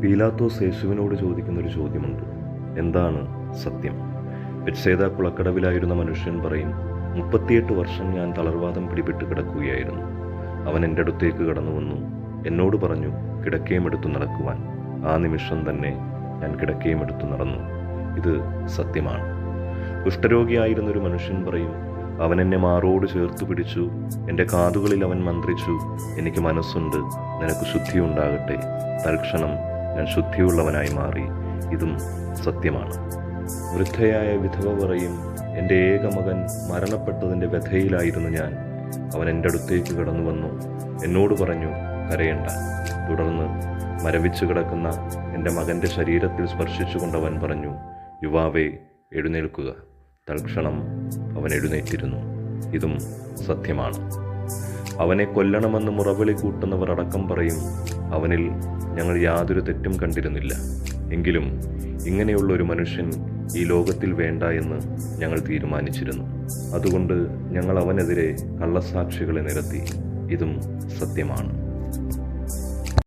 പീലാത്തോസ് യേശുവിനോട് ചോദിക്കുന്നൊരു ചോദ്യമുണ്ട്. എന്താണ് സത്യം? ബെത്സേദ കുളക്കടവിലായിരുന്ന മനുഷ്യൻ പറയും, 38 വർഷം ഞാൻ തളർവാദം പിടിപെട്ട് കിടക്കുകയായിരുന്നു. അവൻ എൻ്റെ അടുത്തേക്ക് കടന്നു വന്നു, എന്നോട് പറഞ്ഞു, കിടക്കയും എടുത്തു നടക്കുവാൻ. ആ നിമിഷം തന്നെ ഞാൻ കിടക്കയും എടുത്തു നടന്നു. ഇത് സത്യമാണ്. കുഷ്ഠരോഗിയായിരുന്നൊരു മനുഷ്യൻ പറയും, അവൻ എന്നെ മാറോട് ചേർത്ത് പിടിച്ചു, എൻ്റെ കാതുകളിൽ അവൻ മന്ത്രിച്ചു, എനിക്ക് മനസ്സുണ്ട്, നിനക്ക് ശുദ്ധിയുണ്ടാകട്ടെ. തൽക്ഷണം ഞാൻ ശുദ്ധിയുള്ളവനായി മാറി. ഇതും സത്യമാണ്. വൃദ്ധയായ വിധവ പറയും, എൻ്റെ ഏകമകൻ മരണപ്പെട്ടതിൻ്റെ വ്യഥയിലായിരുന്നു ഞാൻ. അവൻ എൻ്റെ അടുത്തേക്ക് കടന്നു വന്നു, എന്നോട് പറഞ്ഞു, കരയണ്ട. തുടർന്ന് മരവിച്ചു കിടക്കുന്ന എൻ്റെ മകൻ്റെ ശരീരത്തിൽ സ്പർശിച്ചുകൊണ്ടവൻ പറഞ്ഞു, യുവാവേ, എഴുന്നേൽക്കുക. തൽക്ഷണം അവൻ എഴുന്നേറ്റിരുന്നു. ഇതും സത്യമാണ്. അവനെ കൊല്ലണമെന്ന് മുറവിളി കൂട്ടുന്നവർ അടക്കം പറയും, അവനിൽ ഞങ്ങൾ യാതൊരു തെറ്റും കണ്ടിരുന്നില്ല. എങ്കിലും ഇങ്ങനെയുള്ള ഒരു മനുഷ്യൻ ഈ ലോകത്തിൽ വേണ്ട എന്ന് ഞങ്ങൾ തീരുമാനിച്ചിരുന്നു. അതുകൊണ്ട് ഞങ്ങൾ അവനെതിരെ കള്ളസാക്ഷികളെ നിരത്തി. ഇതും സത്യമാണ്.